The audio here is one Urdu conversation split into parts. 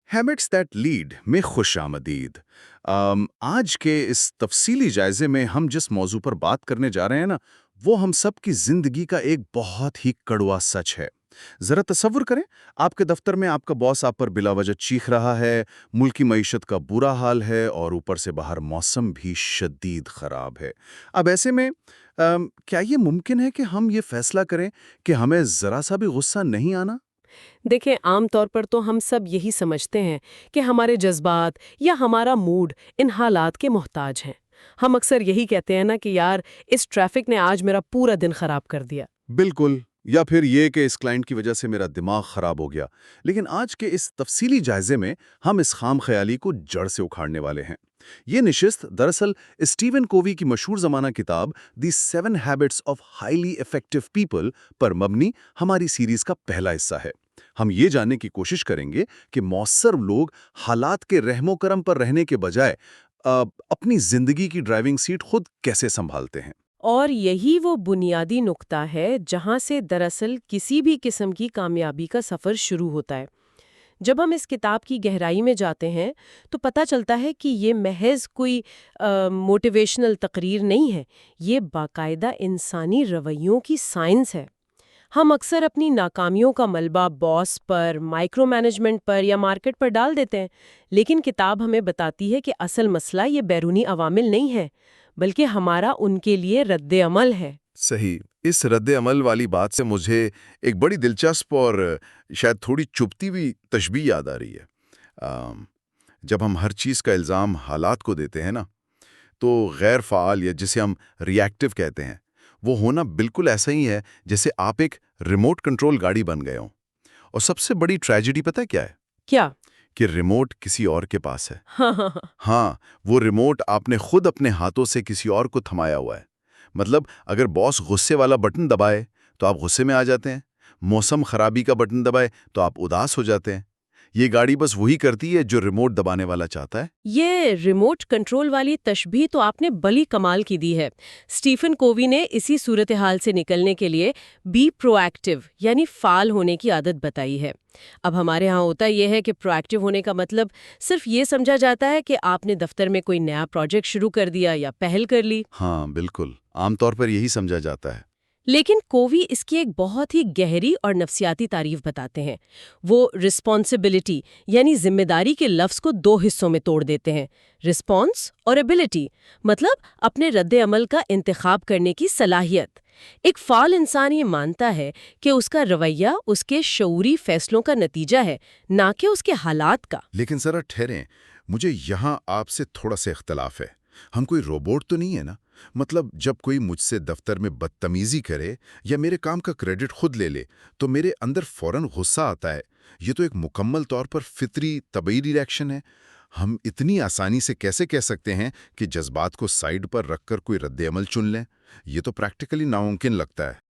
ہیبٹس دیٹ لیڈ میں خوش آمدید۔ آج کے اس تفصیلی جائزے میں ہم جس موضوع پر بات کرنے جا رہے ہیں نا، وہ ہم سب کی زندگی کا ایک بہت ہی کڑوا سچ ہے۔ ذرا تصور کریں، آپ کے دفتر میں آپ کا باس آپ پر بلا وجہ چیخ رہا ہے، ملکی معیشت کا برا حال ہے اور اوپر سے باہر موسم بھی شدید خراب ہے۔ اب ایسے میں کیا یہ ممکن ہے کہ ہم یہ فیصلہ کریں کہ ہمیں ذرا سا بھی غصہ نہیں آنا؟ دیکھیں، عام طور پر تو ہم سب یہی سمجھتے ہیں کہ ہمارے جذبات یا ہمارا موڈ ان حالات کے محتاج ہیں۔ ہم اکثر یہی کہتے ہیں نا کہ یار، اس ٹریفک نے آج میرا پورا دن خراب کر دیا۔ بالکل، یا پھر یہ کہ اس کلائنٹ کی وجہ سے میرا دماغ خراب ہو گیا۔ لیکن آج کے اس تفصیلی جائزے میں ہم اس خام خیالی کو جڑ سے اکھاڑنے والے ہیں۔ یہ نشست دراصل اسٹیون کووی کی مشہور زمانہ کتاب the 7 habits of highly effective people پر مبنی ہماری سیریز کا پہلا حصہ ہے۔ ہم یہ جاننے کی کوشش کریں گے کہ مؤثر لوگ حالات کے رحم و کرم پر رہنے کے بجائے اپنی زندگی کی ڈرائیونگ سیٹ خود کیسے سنبھالتے ہیں۔ اور یہی وہ بنیادی نقطہ ہے جہاں سے دراصل کسی بھی قسم کی کامیابی کا سفر شروع ہوتا ہے۔ جب ہم اس کتاب کی گہرائی میں جاتے ہیں تو پتہ چلتا ہے کہ یہ محض کوئی موٹیویشنل تقریر نہیں ہے، یہ باقاعدہ انسانی رویوں کی سائنس ہے۔ ہم اکثر اپنی ناکامیوں کا ملبہ باس پر، مائکرو مینجمنٹ پر یا مارکیٹ پر ڈال دیتے ہیں، لیکن کتاب ہمیں بتاتی ہے کہ اصل مسئلہ یہ بیرونی عوامل نہیں ہے، بلکہ ہمارا ان کے لیے رد عمل ہے۔ صحیح۔ اس رد عمل والی بات سے مجھے ایک بڑی دلچسپ اور شاید تھوڑی چبھتی ہوئی تشبیہ یاد آ رہی ہے۔ جب ہم ہر چیز کا الزام حالات کو دیتے ہیں نا، تو غیر فعال یا جسے ہم ری ایکٹیو کہتے ہیں، وہ ہونا بالکل ایسا ہی ہے جیسے آپ ایک ریموٹ کنٹرول گاڑی بن گئے ہوں۔ اور سب سے بڑی ٹریجڈی پتہ کیا ہے؟ کیا؟ کہ ریموٹ کسی اور کے پاس ہے۔ ہاں ہاں ہاں۔ ہاں، وہ ریموٹ آپ نے خود اپنے ہاتھوں سے کسی اور کو تھمایا ہوا ہے۔ مطلب اگر باس غصے والا بٹن دبائے تو آپ غصے میں آ جاتے ہیں، موسم خرابی کا بٹن دبائے تو آپ اداس ہو جاتے ہیں۔ یہ گاڑی بس وہی کرتی ہے جو ریموٹ دبانے والا چاہتا ہے۔ یہ ریموٹ کنٹرول والی تشبیہ تو آپ نے بڑی کمال کی دی ہے۔ اسٹیفن کووی نے اسی صورتحال سے نکلنے کے لیے بی پرو ایکٹیو یعنی فعال ہونے کی عادت بتائی ہے۔ اب ہمارے ہاں ہوتا یہ ہے کہ پرو ایکٹیو ہونے کا مطلب صرف یہ سمجھا جاتا ہے کہ آپ نے دفتر میں کوئی نیا پروجیکٹ شروع کر دیا یا پہل کر لی۔ ہاں بالکل، عام طور پر یہی سمجھا جاتا ہے۔ لیکن کووی اس کی ایک بہت ہی گہری اور نفسیاتی تعریف بتاتے ہیں۔ وہ رسپانسبلٹی یعنی ذمہ داری کے لفظ کو 2 حصوں میں توڑ دیتے ہیں، رسپانس اور ایبلٹی، مطلب اپنے رد عمل کا انتخاب کرنے کی صلاحیت۔ ایک فعال انسان یہ مانتا ہے کہ اس کا رویہ اس کے شعوری فیصلوں کا نتیجہ ہے، نہ کہ اس کے حالات کا۔ لیکن ذرا ٹھہریں، مجھے یہاں آپ سے تھوڑا سا اختلاف ہے۔ ہم کوئی روبوٹ تو نہیں ہے نا؟ مطلب جب کوئی مجھ سے دفتر میں بدتمیزی کرے یا میرے کام کا کریڈٹ خود لے لے تو میرے اندر فوراً غصہ آتا ہے۔ یہ تو ایک مکمل طور پر فطری طبعی ری ایکشن ہے۔ ہم اتنی آسانی سے کیسے کہہ سکتے ہیں کہ جذبات کو سائیڈ پر رکھ کر کوئی رد عمل چن لیں؟ یہ تو پریکٹیکلی ناممکن لگتا ہے۔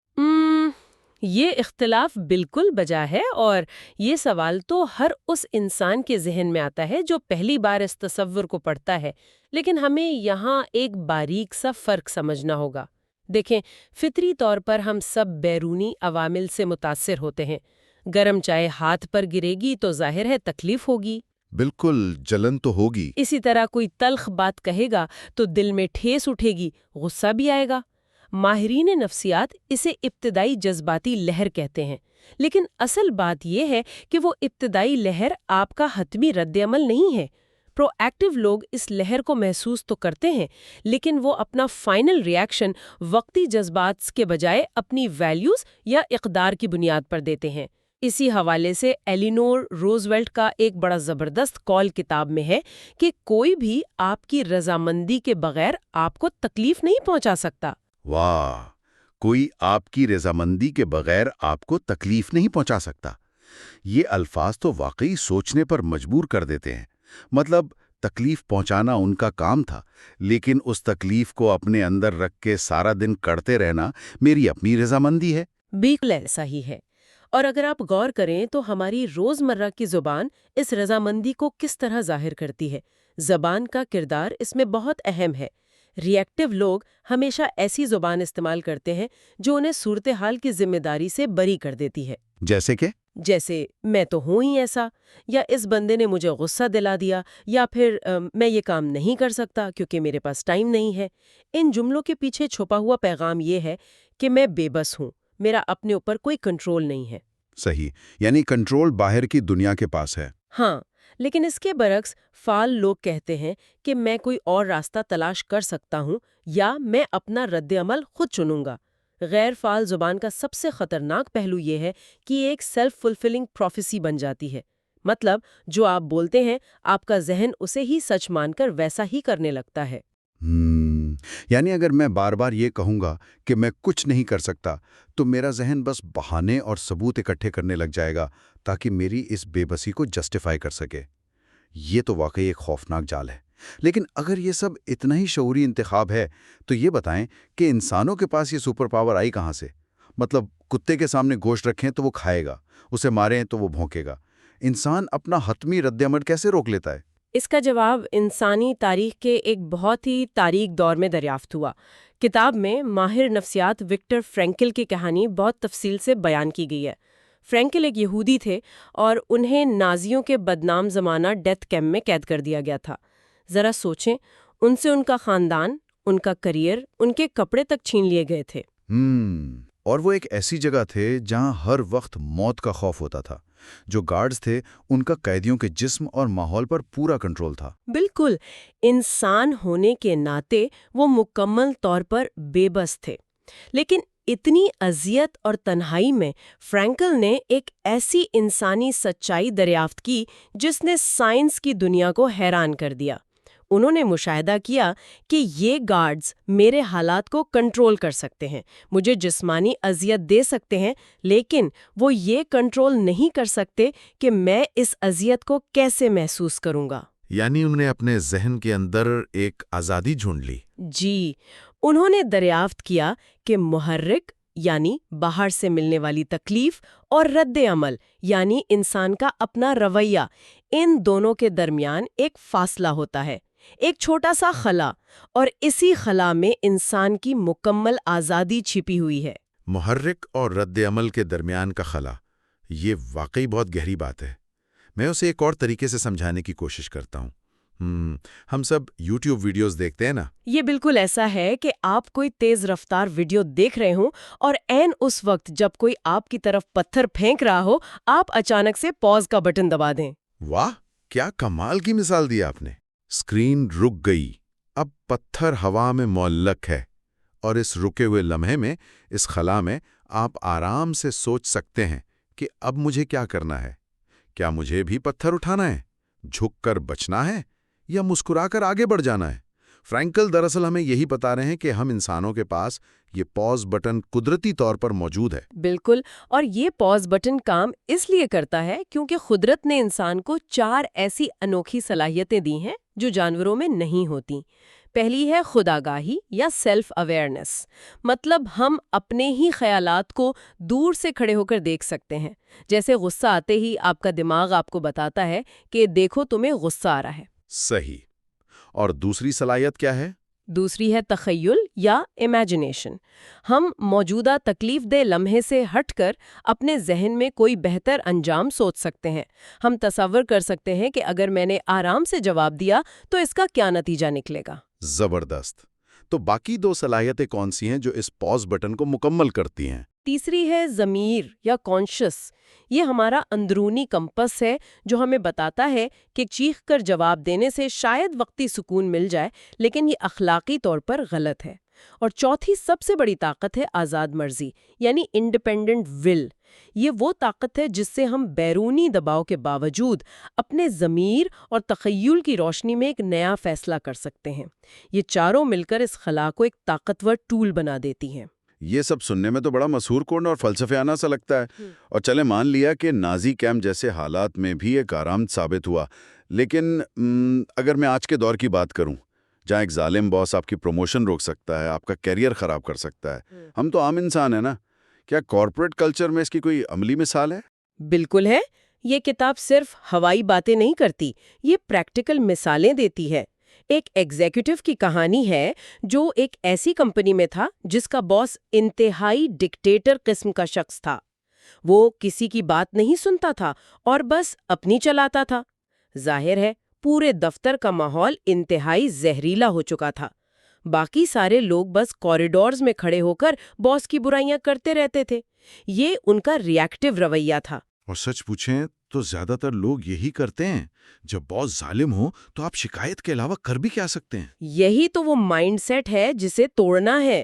یہ اختلاف بالکل بجا ہے، اور یہ سوال تو ہر اس انسان کے ذہن میں آتا ہے جو پہلی بار اس تصور کو پڑھتا ہے۔ لیکن ہمیں یہاں ایک باریک سا فرق سمجھنا ہوگا۔ دیکھیں، فطری طور پر ہم سب بیرونی عوامل سے متاثر ہوتے ہیں۔ گرم چائے ہاتھ پر گرے گی تو ظاہر ہے تکلیف ہوگی۔ بالکل، جلن تو ہوگی۔ اسی طرح کوئی تلخ بات کہے گا تو دل میں ٹھیس اٹھے گی، غصہ بھی آئے گا۔ ماہرین نفسیات اسے ابتدائی جذباتی لہر کہتے ہیں، لیکن اصل بات یہ ہے کہ وہ ابتدائی لہر آپ کا حتمی رد عمل نہیں ہے۔ پرو ایکٹیو لوگ اس لہر کو محسوس تو کرتے ہیں، لیکن وہ اپنا فائنل ری ایکشن وقتی جذبات کے بجائے اپنی ویلیوز یا اقدار کی بنیاد پر دیتے ہیں۔ اسی حوالے سے ایلینور روزویلٹ کا ایک بڑا زبردست قول کتاب میں ہے کہ کوئی بھی آپ کی رضامندی کے بغیر آپ کو تکلیف نہیں پہنچا سکتا۔ واہ، کوئی آپ کی رضامندی کے بغیر آپ کو تکلیف نہیں پہنچا سکتا۔ یہ الفاظ تو واقعی سوچنے پر مجبور کر دیتے ہیں۔ مطلب تکلیف پہنچانا ان کا کام تھا، لیکن اس تکلیف کو اپنے اندر رکھ کے سارا دن کڑتے رہنا میری اپنی رضامندی ہے۔ بالکل ایسا ہی ہے۔ اور اگر آپ غور کریں تو ہماری روزمرہ کی زبان اس رضامندی کو کس طرح ظاہر کرتی ہے۔ زبان کا کردار اس میں بہت اہم ہے۔ ری ایکٹیو لوگ ہمیشہ ایسی زبان استعمال کرتے ہیں جو انہیں صورتحال کی ذمہ داری سے بری کر دیتی ہے۔ جیسے کہ جیسے میں تو ہوں ہی ایسا، یا اس بندے نے مجھے غصہ دلا دیا، یا پھر میں یہ کام نہیں کر سکتا کیونکہ میرے پاس ٹائم نہیں ہے۔ ان جملوں کے پیچھے چھپا ہوا پیغام یہ ہے کہ میں بے بس ہوں، میرا اپنے اوپر کوئی کنٹرول نہیں ہے۔ صحیح، یعنی کنٹرول باہر کی دنیا کے پاس ہے۔ ہاں، لیکن اس کے برعکس فعال لوگ کہتے ہیں کہ میں کوئی اور راستہ تلاش کر سکتا ہوں، یا میں اپنا رد عمل خود چنوں گا۔ غیر فعال زبان کا سب سے خطرناک پہلو یہ ہے کہ یہ ایک سیلف فلفلنگ پروفیسی بن جاتی ہے۔ مطلب جو آپ بولتے ہیں آپ کا ذہن اسے ہی سچ مان کر ویسا ہی کرنے لگتا ہے۔ یعنی اگر میں بار بار یہ کہوں گا کہ میں کچھ نہیں کر سکتا تو میرا ذہن بس بہانے اور ثبوت اکٹھے کرنے لگ جائے گا تاکہ میری اس بے بسی کو جسٹیفائی کر سکے۔ یہ تو واقعی ایک خوفناک جال ہے۔ لیکن اگر یہ سب اتنا ہی شعوری انتخاب ہے تو یہ بتائیں کہ انسانوں کے پاس یہ سپر پاور آئی کہاں سے؟ مطلب کتے کے سامنے گوشت رکھیں تو وہ کھائے گا، اسے ماریں تو وہ بھونکے گا۔ انسان اپنا حتمی رد عمل کیسے روک لیتا ہے؟ اس کا جواب انسانی تاریخ کے ایک بہت ہی تاریک دور میں دریافت ہوا۔ کتاب میں ماہر نفسیات وکٹر فرینکل کی کہانی بہت تفصیل سے بیان کی گئی ہے۔ فرینکل ایک یہودی تھے اور انہیں نازیوں کے بدنام زمانہ ڈیتھ کیمپ میں قید کر دیا گیا تھا۔ ذرا سوچیں، ان سے ان کا خاندان، ان کا کریئر، ان کے کپڑے تک چھین لیے گئے تھے۔ اور وہ ایک ایسی جگہ تھے جہاں ہر وقت موت کا خوف ہوتا تھا۔ جو گارڈز تھے ان کا قیدیوں کے جسم اور ماحول پر پورا کنٹرول تھا۔ بالکل، انسان ہونے کے ناطے وہ مکمل طور پر بے بس تھے۔ لیکن اتنی اذیت اور تنہائی میں فرینکل نے ایک ایسی انسانی سچائی دریافت کی جس نے سائنس کی دنیا کو حیران کر دیا۔ انہوں نے مشاہدہ کیا کہ یہ گارڈز میرے حالات کو کنٹرول کر سکتے ہیں، مجھے جسمانی اذیت دے سکتے ہیں، لیکن وہ یہ کنٹرول نہیں کر سکتے کہ میں اس اذیت کو کیسے محسوس کروں گا۔ یعنی انہوں نے اپنے ذہن کے اندر ایک آزادی ڈھونڈ لی۔ جی، انہوں نے دریافت کیا کہ محرک یعنی باہر سے ملنے والی تکلیف اور رد عمل یعنی انسان کا اپنا رویہ، ان دونوں کے درمیان ایک فاصلہ ہوتا ہے، ایک چھوٹا سا خلا، اور اسی خلا میں انسان کی مکمل آزادی چھپی ہوئی ہے۔ محرک اور رد عمل کے درمیان کا خلا، یہ واقعی بہت گہری بات ہے۔ میں اسے ایک اور طریقے سے سمجھانے کی کوشش کرتا ہوں۔ ہم سب یوٹیوب ویڈیوز دیکھتے ہیں نا؟ یہ بالکل ایسا ہے کہ آپ کوئی تیز رفتار ویڈیو دیکھ رہے ہوں اور عین اس وقت جب کوئی آپ کی طرف پتھر پھینک رہا ہو، آپ اچانک سے پاز کا بٹن دبا دیں۔ واہ، کیا کمال کی مثال دی آپ نے۔ اسکرین رک گئی، اب پتھر ہوا میں معلق ہے، اور اس رکے ہوئے لمحے میں، اس خلا میں، آپ آرام سے سوچ سکتے ہیں کہ اب مجھے کیا کرنا ہے۔ کیا مجھے بھی پتھر اٹھانا ہے، جھک کر بچنا ہے، یا مسکرا کر آگے بڑھ جانا ہے؟ فرینکل دراصل ہمیں یہی بتا رہے ہیں کہ ہم انسانوں کے پاس یہ پاز بٹن قدرتی طور پر موجود ہے۔ بالکل، اور یہ پاز بٹن کام اس لیے کرتا ہے کیونکہ قدرت نے انسان کو 4 ایسی انوکھی صلاحیتیں دی ہیں جو جانوروں میں نہیں ہوتی۔ پہلی ہے خودآگاہی یا سیلف اویئرنیس، مطلب ہم اپنے ہی خیالات کو دور سے کھڑے ہو کر دیکھ سکتے ہیں۔ جیسے غصہ آتے ہی آپ کا دماغ آپ کو بتاتا ہے کہ دیکھو تمہیں غصہ آ رہا ہے۔ صحیح۔ اور دوسری صلاحیت کیا ہے؟ دوسری ہے تخیل یا امیجنیشن۔ ہم موجودہ تکلیف دہ لمحے سے ہٹ کر اپنے ذہن میں کوئی بہتر انجام سوچ سکتے ہیں۔ ہم تصور کر سکتے ہیں کہ اگر میں نے آرام سے جواب دیا تو اس کا کیا نتیجہ نکلے گا۔ زبردست۔ تو باقی 2 صلاحیتیں کون سی ہیں جو اس پاز بٹن کو مکمل کرتی ہیں؟ تیسری ہے ضمیر یا کانشس۔ یہ ہمارا اندرونی کمپس ہے جو ہمیں بتاتا ہے کہ چیخ کر جواب دینے سے شاید وقتی سکون مل جائے، لیکن یہ اخلاقی طور پر غلط ہے۔ اور چوتھی سب سے بڑی طاقت ہے آزاد مرضی یعنی انڈیپینڈنٹ ول۔ یہ وہ طاقت ہے جس سے ہم بیرونی دباؤ کے باوجود اپنے ضمیر اور تخیل کی روشنی میں ایک نیا فیصلہ کر سکتے ہیں۔ یہ چاروں مل کر اس خلا کو ایک طاقتور ٹول بنا دیتی ہیں۔ یہ سب سننے میں تو بڑا مسحور کن اور فلسفیانہ سا لگتا ہے۔ اور چلے مان لیا کہ نازی کیمپ جیسے حالات میں بھی ایک آرام ثابت ہوا، لیکن اگر میں آج کے دور کی بات کروں جہاں ایک ظالم باس آپ کی پروموشن روک سکتا ہے، آپ کا کیریئر خراب کر سکتا ہے، ہم تو عام انسان ہیں نا، کیا کارپوریٹ کلچر میں اس کی کوئی عملی مثال ہے؟ بالکل ہے۔ یہ کتاب صرف ہوائی باتیں نہیں کرتی، یہ پریکٹیکل مثالیں دیتی ہے۔ ایک ایگزیکٹو کی کہانی ہے جو ایک ایسی کمپنی میں تھا جس کا باس انتہائی ڈکٹیٹر قسم کا شخص تھا۔ وہ کسی کی بات نہیں سنتا تھا اور بس اپنی چلاتا تھا۔ ظاہر ہے پورے دفتر کا ماحول انتہائی زہریلا ہو چکا تھا۔ باقی سارے لوگ بس کوریڈورز میں کھڑے ہو کر باس کی برائیاں کرتے رہتے تھے۔ یہ ان کا ریئیکٹیو رویہ تھا۔ اور سچ پوچھیں تو زیادہ تر لوگ یہی کرتے ہیں۔ جب باس ظالم ہو تو آپ شکایت کے علاوہ کر بھی کیا سکتے ہیں؟ یہی تو وہ مائنڈ سیٹ ہے جسے توڑنا ہے۔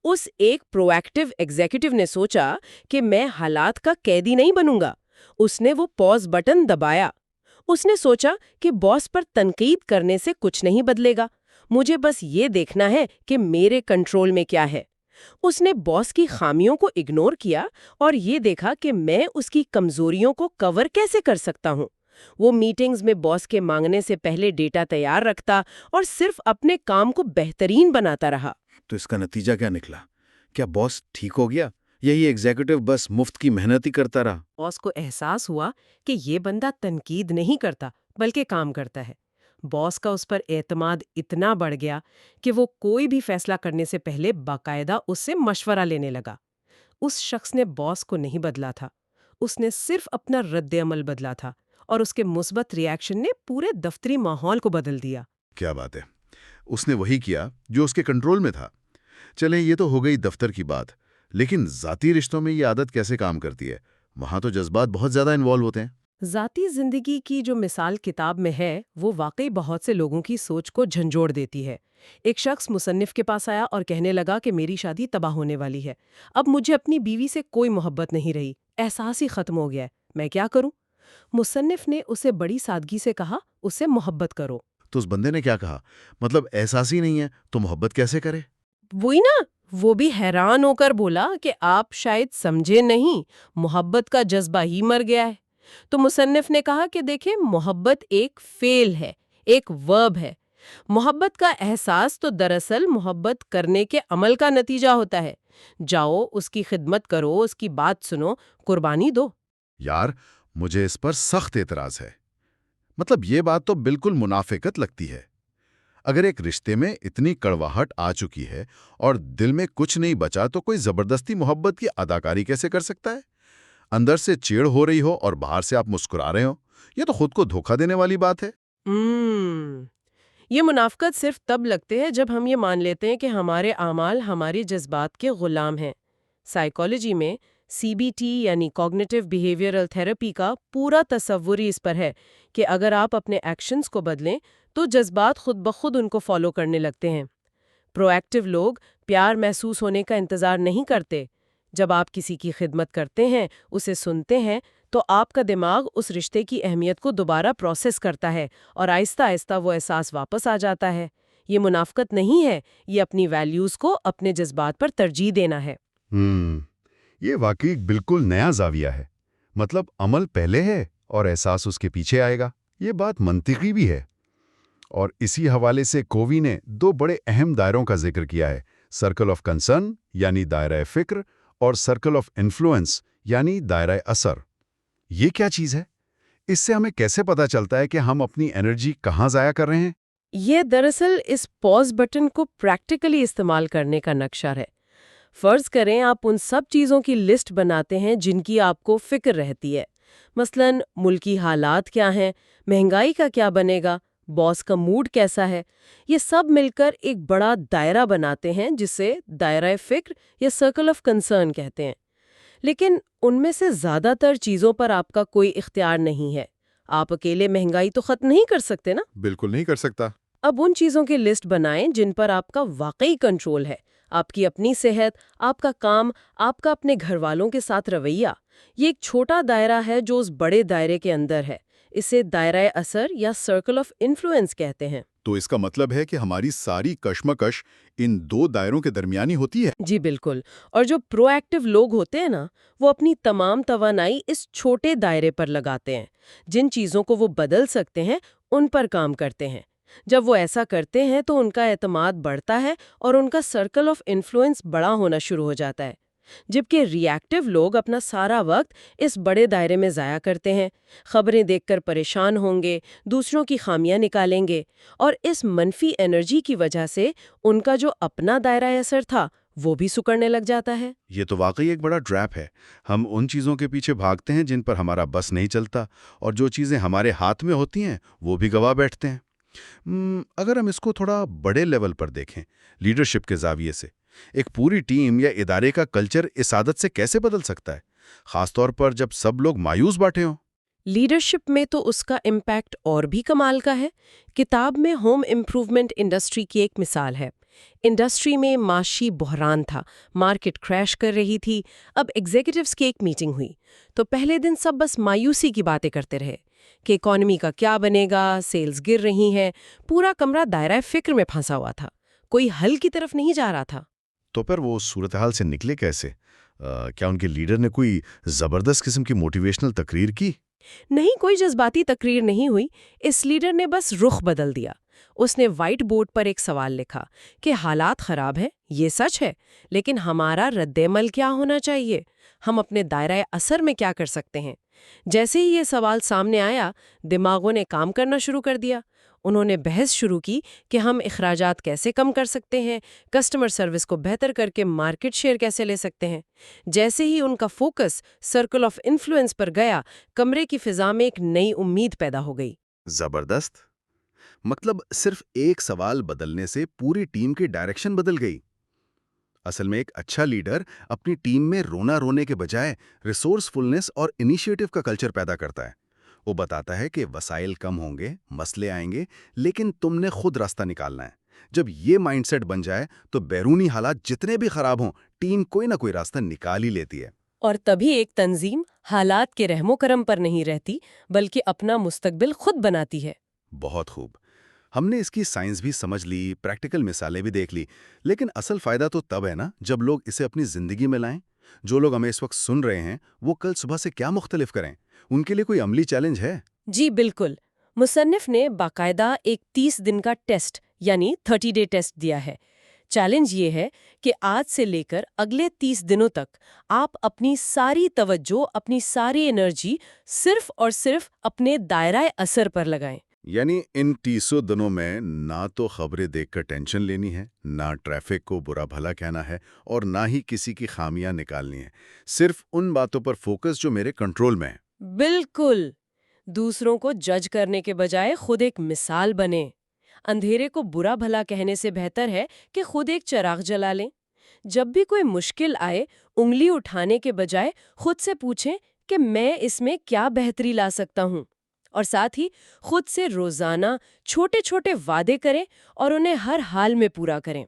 اس ایک پرو ایکٹیو ایگزیکٹو نے سوچا کہ میں حالات کا قیدی نہیں بنوں گا۔ اس نے وہ پاز بٹن دبایا۔ اس نے سوچا کہ باس پر تنقید کرنے سے کچھ نہیں بدلے گا، مجھے بس یہ دیکھنا ہے کہ میرے کنٹرول میں کیا ہے۔ اس نے باس کی خامیوں کو اگنور کیا اور یہ دیکھا کہ میں اس کی کمزوریوں کو کور کیسے کر سکتا ہوں۔ وہ میٹنگز میں باس کے مانگنے سے پہلے ڈیٹا تیار رکھتا اور صرف اپنے کام کو بہترین بناتا رہا۔ تو اس کا نتیجہ کیا نکلا؟ کیا باس ٹھیک ہو گیا؟ یہی ایگزیکٹو بس مفت کی محنت ہی کرتا رہا؟ باس کو احساس ہوا کہ یہ بندہ تنقید نہیں کرتا بلکہ کام کرتا ہے۔ باس کا اس پر اعتماد اتنا بڑھ گیا کہ وہ کوئی بھی فیصلہ کرنے سے پہلے باقاعدہ اس سے مشورہ لینے لگا۔ اس شخص نے باس کو نہیں بدلا تھا، اس نے صرف اپنا رد عمل بدلا تھا، اور اس کے مثبت ری ایکشن نے پورے دفتری ماحول کو بدل دیا۔ کیا بات ہے، اس نے وہی کیا جو اس کے کنٹرول میں تھا۔ چلیں یہ تو ہو گئی دفتر کی بات، لیکن ذاتی رشتوں میں یہ عادت کیسے کام کرتی ہے؟ وہاں تو جذبات بہت زیادہ انوالو ہوتے ہیں۔ ذاتی زندگی کی جو مثال کتاب میں ہے وہ واقعی بہت سے لوگوں کی سوچ کو جھنجھوڑ دیتی ہے۔ ایک شخص مصنف کے پاس آیا اور کہنے لگا کہ میری شادی تباہ ہونے والی ہے، اب مجھے اپنی بیوی سے کوئی محبت نہیں رہی، احساس ہی ختم ہو گیا ہے، میں کیا کروں؟ مصنف نے اسے بڑی سادگی سے کہا، اس سے محبت کرو۔ تو اس بندے نے کیا کہا؟ مطلب احساس ہی نہیں ہے تو محبت کیسے کرے؟ وہی نا، وہ بھی حیران ہو کر بولا کہ آپ شاید سمجھے نہیں، محبت کا جذبہ ہی مر گیا ہے۔ تو مصنف نے کہا کہ دیکھیں، محبت ایک فعل ہے، ایک ورب ہے۔ محبت کا احساس تو دراصل محبت کرنے کے عمل کا نتیجہ ہوتا ہے۔ جاؤ اس کی خدمت کرو، اس کی بات سنو، قربانی دو۔ یار مجھے اس پر سخت اعتراض ہے۔ مطلب یہ بات تو بالکل منافقت لگتی ہے۔ اگر ایک رشتے میں اتنی کڑواہٹ آ چکی ہے اور دل میں کچھ نہیں بچا تو کوئی زبردستی محبت کی اداکاری کیسے کر سکتا ہے؟ اندر سے چیڑ ہو رہی ہو اور باہر سے آپ مسکرا رہے ہو، یہ تو خود کو دھوکہ دینے والی بات ہے۔ یہ منافقت صرف تب لگتے ہے جب ہم یہ مان لیتے ہیں کہ ہمارے اعمال ہمارے جذبات کے غلام ہیں۔ سائیکالوجی میں CBT یعنی کوگنیٹیو بیہیویئرل تھراپی کا پورا تصور ہی اس پر ہے کہ اگر آپ اپنے ایکشنز کو بدلیں تو جذبات خود بخود ان کو فالو کرنے لگتے ہیں۔ پرو ایکٹیو لوگ پیار محسوس ہونے کا انتظار نہیں کرتے۔ جب آپ کسی کی خدمت کرتے ہیں، اسے سنتے ہیں، تو آپ کا دماغ اس رشتے کی اہمیت کو دوبارہ پروسیس کرتا ہے اور آہستہ آہستہ وہ احساس واپس آ جاتا ہے۔ یہ منافقت نہیں ہے، یہ اپنی ویلیوز کو اپنے جذبات پر ترجیح دینا ہے۔ یہ واقعی بالکل نیا زاویہ ہے۔ مطلب عمل پہلے ہے اور احساس اس کے پیچھے آئے گا۔ یہ بات منطقی بھی ہے۔ اور اسی حوالے سے کووی نے 2 بڑے اہم دائروں کا ذکر کیا ہے، سرکل آف کنسرن یعنی دائرہ فکر اور سرکل آف انفلوئنس یعنی دائرہ اثر۔ یہ کیا چیز ہے؟ اس سے ہمیں کیسے پتہ چلتا ہے کہ ہم اپنی انرجی کہاں ضائع کر رہے ہیں؟ یہ دراصل اس پاز بٹن کو پریکٹیکلی استعمال کرنے کا نقشہ ہے۔ فرض کریں آپ ان سب چیزوں کی لسٹ بناتے ہیں جن کی آپ کو فکر رہتی ہے، مثلاً ملکی حالات کیا ہیں، مہنگائی کا کیا بنے گا، باس کا موڈ کیسا ہے۔ یہ سب مل کر ایک بڑا دائرہ بناتے ہیں جسے دائرہ فکر یا سرکل آف کنسرن کہتے ہیں۔ لیکن ان میں سے زیادہ تر چیزوں پر آپ کا کوئی اختیار نہیں ہے۔ آپ اکیلے مہنگائی تو ختم نہیں کر سکتے نا۔ بالکل نہیں کر سکتا۔ اب ان چیزوں کی لسٹ بنائیں جن پر آپ کا واقعی کنٹرول ہے، آپ کی اپنی صحت، آپ کا کام، آپ کا اپنے گھر والوں کے ساتھ رویہ۔ یہ ایک چھوٹا دائرہ ہے جو اس بڑے دائرے کے اندر ہے۔ اسے دائرہ اثر یا سرکل آف انفلوئنس کہتے ہیں۔ تو اس کا مطلب ہے کہ ہماری ساری کشمکش ان 2 دائروں کے درمیانی ہوتی ہے۔ جی بالکل، اور جو پرو ایکٹیو لوگ ہوتے ہیں نا، وہ اپنی تمام توانائی اس چھوٹے دائرے پر لگاتے ہیں۔ جن چیزوں کو وہ بدل سکتے ہیں ان پر کام کرتے ہیں۔ جب وہ ایسا کرتے ہیں تو ان کا اعتماد بڑھتا ہے اور ان کا سرکل آف انفلوئنس بڑا ہونا شروع ہو جاتا ہے۔ جبکہ ری ایکٹیو لوگ اپنا سارا وقت اس بڑے دائرے میں ضائع کرتے ہیں، خبریں دیکھ کر پریشان ہوں گے، دوسروں کی خامیاں نکالیں گے، اور اس منفی انرجی کی وجہ سے ان کا جو اپنا دائرہ اثر تھا وہ بھی سکڑنے لگ جاتا ہے۔ یہ تو واقعی ایک بڑا ٹریپ ہے۔ ہم ان چیزوں کے پیچھے بھاگتے ہیں جن پر ہمارا بس نہیں چلتا، اور جو چیزیں ہمارے ہاتھ میں ہوتی ہیں وہ بھی گوا بیٹھتے ہیں۔ اگر ہم اس کو تھوڑا بڑے لیول پر دیکھیں، لیڈرشپ کے زاویے سے، ایک پوری ٹیم یا ادارے کا کلچر اس عادت سے کیسے بدل سکتا ہے، خاص طور پر جب سب لوگ مایوس بیٹھے ہوں؟ لیڈرشپ میں تو اس کا امپیکٹ اور بھی کمال کا ہے۔ کتاب میں ہوم امپروومنٹ انڈسٹری کی ایک مثال ہے۔ انڈسٹری میں معاشی بحران تھا، مارکیٹ کریش کر رہی تھی۔ اب ایگزیکٹوز کی ایک میٹنگ ہوئی تو پہلے دن سب بس مایوسی کی باتیں کرتے رہے کہ اکانومی کا کیا بنے گا، سیلز گر رہی ہیں، پورا کمرہ دائرہ فکر میں پھنسا ہوا تھا، کوئی حل کی طرف نہیں جا رہا تھا۔ تو پھر وہ صورتحال سے نکلے کیسے؟ کیا ان کے لیڈر نے کوئی زبردست قسم کی موٹیویشنل تقریر کی؟ نہیں، کوئی جذباتی تقریر نہیں ہوئی۔ اس لیڈر نے بس رخ بدل دیا۔ اس نے وائٹ بورڈ پر ایک سوال لکھا کہ حالات خراب ہیں، یہ سچ ہے، لیکن ہمارا رد عمل کیا ہونا چاہیے؟ ہم اپنے دائرۂ اثر میں کیا کر سکتے ہیں؟ جیسے ہی یہ سوال سامنے آیا، دماغوں نے کام کرنا شروع کر دیا۔ انہوں نے بحث شروع کی کہ ہم اخراجات کیسے کم کر سکتے ہیں، کسٹمر سروس کو بہتر کر کے مارکیٹ شیئر کیسے لے سکتے ہیں۔ جیسے ہی ان کا فوکس سرکل آف انفلوئنس پر گیا، کمرے کی فضا میں ایک نئی امید پیدا ہو گئی۔ زبردست! مطلب صرف ایک سوال بدلنے سے پوری ٹیم کی ڈائریکشن بدل گئی۔ اصل میں ایک اچھا لیڈر اپنی ٹیم میں رونا رونے کے بجائے ریسورسفلنس اور انیشیٹو کا کلچر پیدا کرتا ہے۔ وہ بتاتا ہے کہ وسائل کم ہوں گے، مسئلے آئیں گے، لیکن تم نے خود راستہ نکالنا ہے۔ جب یہ مائنڈ سیٹ بن جائے تو بیرونی حالات جتنے بھی خراب ہوں، ٹیم کوئی نہ کوئی راستہ نکال ہی لیتی ہے۔ اور تبھی ایک تنظیم حالات کے رحم و کرم پر نہیں رہتی، بلکہ اپنا مستقبل خود بناتی ہے۔ بہت خوب۔ ہم نے اس کی سائنس بھی سمجھ لی، پریکٹیکل مثالیں بھی دیکھ لی، لیکن اصل فائدہ تو تب ہے نا جب لوگ اسے اپنی زندگی میں لائیں۔ جو لوگ ہمیں اس وقت سن رہے ہیں وہ کل صبح سے کیا مختلف کریں؟ ان کے لیے کوئی عملی چیلنج ہے؟ جی بالکل۔ مصنف نے باقاعدہ ایک 30 دن کا ٹیسٹ یعنی 30 ڈے ٹیسٹ دیا ہے۔ چیلنج یہ ہے کہ آج سے لے کر اگلے 30 دنوں تک آپ اپنی ساری توجہ، اپنی ساری انرجی صرف اور صرف اپنے دائرۂ اثر پر لگائیں۔ یعنی ان 30 دنوں میں نہ تو خبریں دیکھ کر ٹینشن لینی ہے، نہ ٹریفک کو برا بھلا کہنا ہے، اور نہ ہی کسی کی خامیاں نکالنی ہیں۔ صرف ان باتوں پر فوکس جو میرے کنٹرول میں ہیں۔ بالکل۔ دوسروں کو جج کرنے کے بجائے خود ایک مثال بنے۔ اندھیرے کو برا بھلا کہنے سے بہتر ہے کہ خود ایک چراغ جلا لیں۔ جب بھی کوئی مشکل آئے، انگلی اٹھانے کے بجائے خود سے پوچھیں کہ میں اس میں کیا بہتری لا سکتا ہوں، اور ساتھ ہی خود سے روزانہ چھوٹے چھوٹے وعدے کریں اور انہیں ہر حال میں پورا کریں۔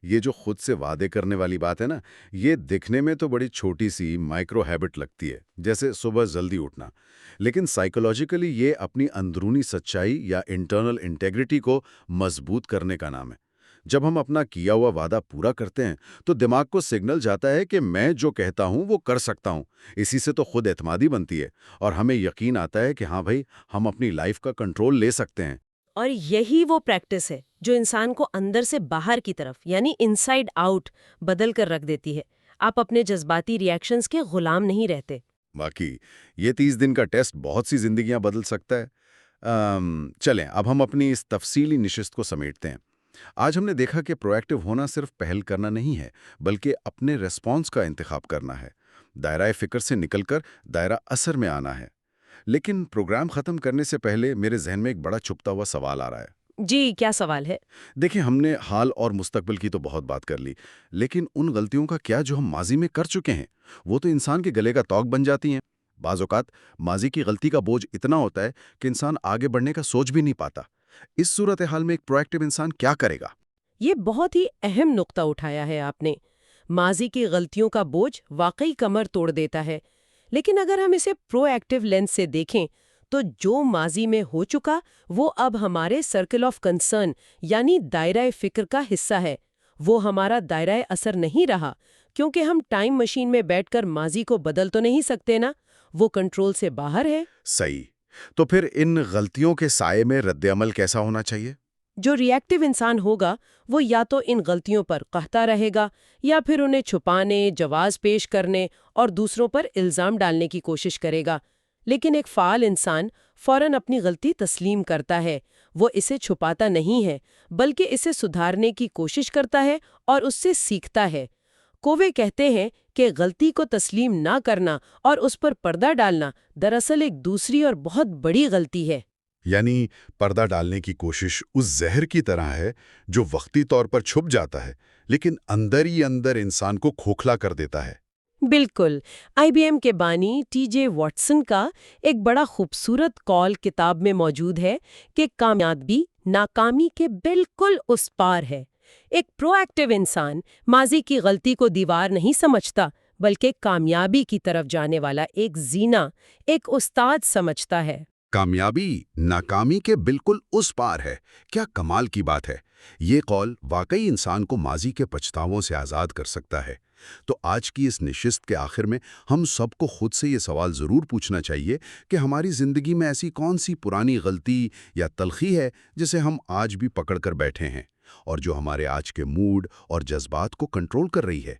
یہ جو خود سے وعدے کرنے والی بات ہے نا، یہ دکھنے میں تو بڑی چھوٹی سی مائکرو ہیبٹ لگتی ہے، جیسے صبح جلدی اٹھنا، لیکن سائیکولوجیکلی یہ اپنی اندرونی سچائی یا انٹرنل انٹیگریٹی کو مضبوط کرنے کا نام ہے۔ جب ہم اپنا کیا ہوا وعدہ پورا کرتے ہیں تو دماغ کو سگنل جاتا ہے کہ میں جو کہتا ہوں وہ کر سکتا ہوں۔ اسی سے تو خود اعتمادی بنتی ہے اور ہمیں یقین آتا ہے کہ ہاں بھائی، ہم اپنی لائف کا کنٹرول لے سکتے ہیں۔ اور یہی وہ پریکٹس ہے جو انسان کو اندر سے باہر کی طرف یعنی انسائیڈ آؤٹ بدل کر رکھ دیتی ہے۔ آپ اپنے جذباتی ری ایکشنز کے غلام نہیں رہتے۔ باقی یہ 30 دن کا ٹیسٹ بہت سی زندگیاں بدل سکتا ہے۔ چلیں اب ہم اپنی اس تفصیلی نشست کو سمیٹتے ہیں۔ آج ہم نے دیکھا کہ پروایکٹیو ہونا صرف پہل کرنا نہیں ہے، بلکہ اپنے ریسپانس کا انتخاب کرنا ہے۔ دائرہ فکر سے نکل کر دائرہ اثر میں آنا ہے۔ لیکن پروگرام ختم کرنے سے پہلے میرے ذہن میں ایک بڑا چھپتا ہوا سوال آ رہا ہے۔ جی، کیا سوال ہے؟ دیکھیں، ہم نے حال اور مستقبل کی تو بہت بات کر لی، لیکن ان غلطیوں کا کیا جو ہم ماضی میں کر چکے ہیں؟ وہ تو انسان کے گلے کا توق بن جاتی ہیں۔ بعض اوقات ماضی کی غلطی کا بوجھ اتنا ہوتا ہے کہ انسان آگے بڑھنے کا سوچ بھی نہیں پاتا۔ اس صورتحال میں ایک پروایکٹیو انسان کیا کرے گا؟ یہ بہت ہی اہم نقطہ اٹھایا ہے آپ نے۔ ماضی کی غلطیوں کا بوجھ واقعی کمر توڑ دیتا ہے، لیکن اگر ہم اسے پرو ایکٹیو لینس سے دیکھیں تو جو ماضی میں ہو چکا وہ اب ہمارے سرکل آف کنسرن یعنی دائرہ فکر کا حصہ ہے۔ وہ ہمارا دائرہ اثر نہیں رہا، کیونکہ ہم ٹائم مشین میں بیٹھ کر ماضی کو بدل تو نہیں سکتے نا، وہ کنٹرول سے باہر ہے۔ صحیح۔ تو پھر ان غلطیوں کے سائے میں رد عمل کیسا ہونا چاہیے؟ جو ری ایکٹیو انسان ہوگا وہ یا تو ان غلطیوں پر قہتا رہے گا یا پھر انہیں چھپانے، جواز پیش کرنے اور دوسروں پر الزام ڈالنے کی کوشش کرے گا۔ لیکن ایک فعال انسان فوراً اپنی غلطی تسلیم کرتا ہے، وہ اسے چھپاتا نہیں ہے بلکہ اسے سدھارنے کی کوشش کرتا ہے اور اس سے سیکھتا ہے۔ کووے کہتے ہیں کہ غلطی کو تسلیم نہ کرنا اور اس پر پردہ ڈالنا دراصل ایک دوسری اور بہت بڑی غلطی ہے۔ یعنی پردہ ڈالنے کی کوشش اس زہر کی طرح ہے جو وقتی طور پر چھپ جاتا ہے لیکن اندر ہی اندر انسان کو کھوکھلا کر دیتا ہے۔ بالکل۔ آئی بی ایم کے بانی ٹی جے واٹسن کا ایک بڑا خوبصورت قول کتاب میں موجود ہے کہ کامیابی ناکامی کے بالکل اس پار ہے۔ ایک پرو ایکٹیو انسان ماضی کی غلطی کو دیوار نہیں سمجھتا بلکہ کامیابی کی طرف جانے والا ایک زینہ، ایک استاد سمجھتا ہے۔ کامیابی ناکامی کے بالکل اس پار ہے، کیا کمال کی بات ہے۔ یہ قول واقعی انسان کو ماضی کے پچھتاووں سے آزاد کر سکتا ہے۔ تو آج کی اس نشست کے آخر میں ہم سب کو خود سے یہ سوال ضرور پوچھنا چاہیے کہ ہماری زندگی میں ایسی کون سی پرانی غلطی یا تلخی ہے جسے ہم آج بھی پکڑ کر بیٹھے ہیں اور جو ہمارے آج کے موڈ اور جذبات کو کنٹرول کر رہی ہے۔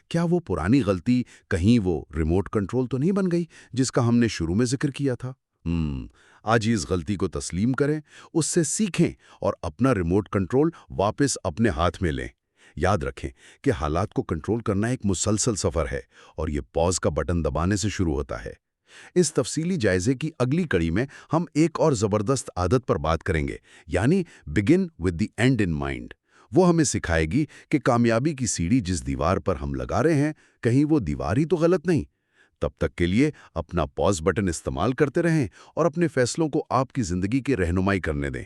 کیا وہ پرانی غلطی کہیں وہ ریموٹ کنٹرول تو نہیں بن گئی جس کا ہم نے شروع میں ذکر کیا تھا؟ آج اس غلطی کو تسلیم کریں، اس سے سیکھیں اور اپنا ریموٹ کنٹرول واپس اپنے ہاتھ میں لیں۔ یاد رکھیں کہ حالات کو کنٹرول کرنا ایک مسلسل سفر ہے اور یہ پاز کا بٹن دبانے سے شروع ہوتا ہے۔ اس تفصیلی جائزے کی اگلی کڑی میں ہم ایک اور زبردست عادت پر بات کریں گے، یعنی begin with the end in mind. وہ ہمیں سکھائے گی کہ کامیابی کی سیڑھی جس دیوار پر ہم لگا رہے ہیں کہیں وہ دیوار ہی تو غلط نہیں۔ تب تک کے لیے اپنا پاز بٹن استعمال کرتے رہیں اور اپنے فیصلوں کو آپ کی زندگی کی رہنمائی کرنے دیں۔